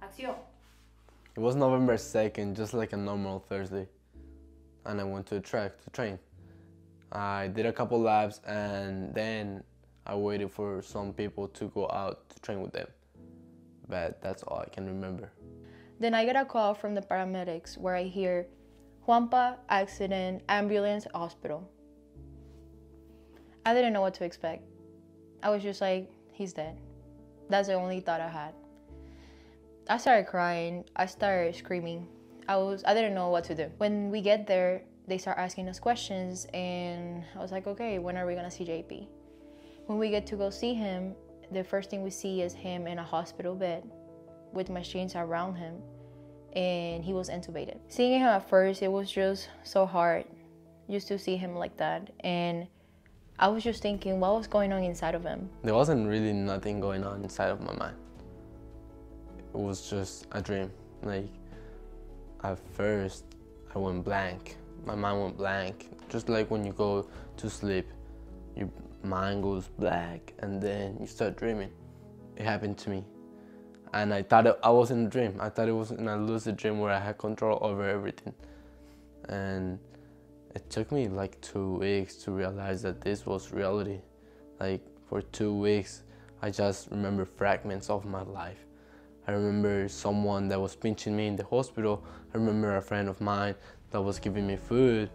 Acción. It was November 2nd, just like a normal Thursday. And I went to the track to train. I did a couple laps and then I waited for some people to go out to train with them. But that's all I can remember. Then I get a call from the paramedics where I hear, Juanpa, accident, ambulance, hospital. I didn't know what to expect. I was just like, he's dead. That's the only thought I had. I started crying, I started screaming. I didn't know what to do. When we get there, they start asking us questions and I was like, okay, when are we gonna see JP? When we get to go see him, the first thing we see is him in a hospital bed with machines around him and he was intubated. Seeing him at first, it was just so hard just to see him like that. And I was just thinking, what was going on inside of him? There wasn't really nothing going on inside of my mind. It was just a dream. Like, at first, I went blank. My mind went blank. Just like when you go to sleep, your mind goes black and then you start dreaming. It happened to me. And I thought I was in a dream. I thought it was in a lucid dream where I had control over everything. And it took me like 2 weeks to realize that this was reality. Like, for 2 weeks, I just remember fragments of my life. I remember someone that was pinching me in the hospital. I remember a friend of mine that was giving me food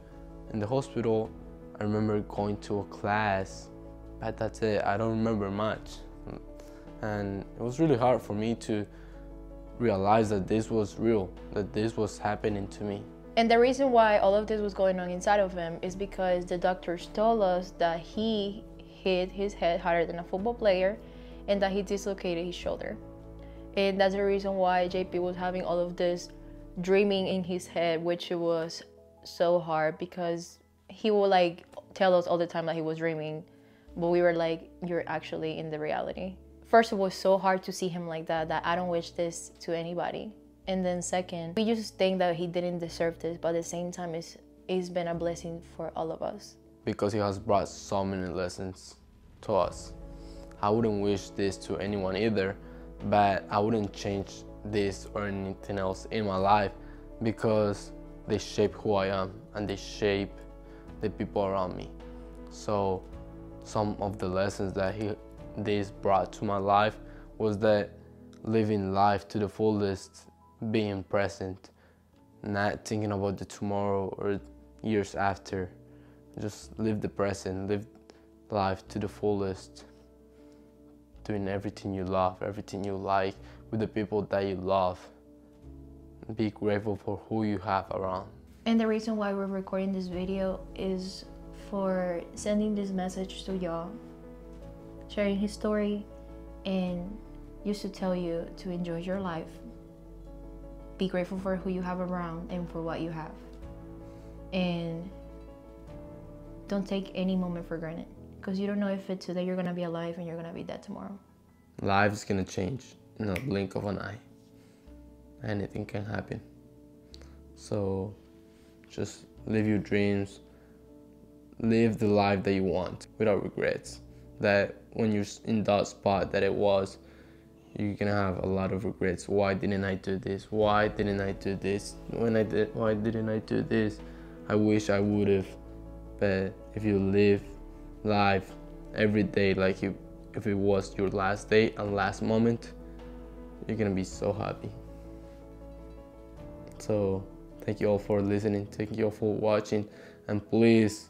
in the hospital. I remember going to a class, but that's it. I don't remember much. And it was really hard for me to realize that this was real, that this was happening to me. And the reason why all of this was going on inside of him is because the doctors told us that he hit his head harder than a football player and that he dislocated his shoulder. And that's the reason why JP was having all of this dreaming in his head, which was so hard because he would like tell us all the time that he was dreaming, but we were like, you're actually in the reality. First, it was so hard to see him like that I don't wish this to anybody. And then second, we just think that he didn't deserve this, but at the same time, it's been a blessing for all of us. Because he has brought so many lessons to us. I wouldn't wish this to anyone either, but I wouldn't change this or anything else in my life because they shape who I am and they shape the people around me. So some of the lessons that this brought to my life was that living life to the fullest, being present, not thinking about the tomorrow or years after. Just live the present, live life to the fullest, doing everything you love, everything you like, with the people that you love. Be grateful for who you have around. And the reason why we're recording this video is for sending this message to y'all, sharing his story, and just to tell you to enjoy your life. Be grateful for who you have around and for what you have. And don't take any moment for granted, because you don't know if today you're gonna be alive and you're gonna be dead tomorrow. Life is gonna change in a blink of an eye. Anything can happen. So just live your dreams, live the life that you want without regrets. That when you're in that spot that it was, you're gonna have a lot of regrets. Why didn't I do this? Why didn't I do this? Why didn't I do this? I wish I would have. But if you live life every day like if it was your last day and last moment, you're gonna be so happy. So thank you all for listening, thank you all for watching, and please,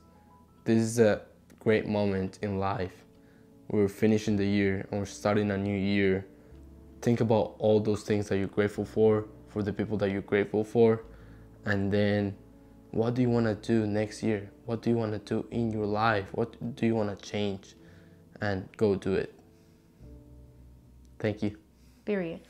this is a great moment in life. We're finishing the year and we're starting a new year. Think about all those things that you're grateful for the people that you're grateful for, and then what do you want to do next year? What do you want to do in your life? What do you want to change? And go do it. Thank you. Period.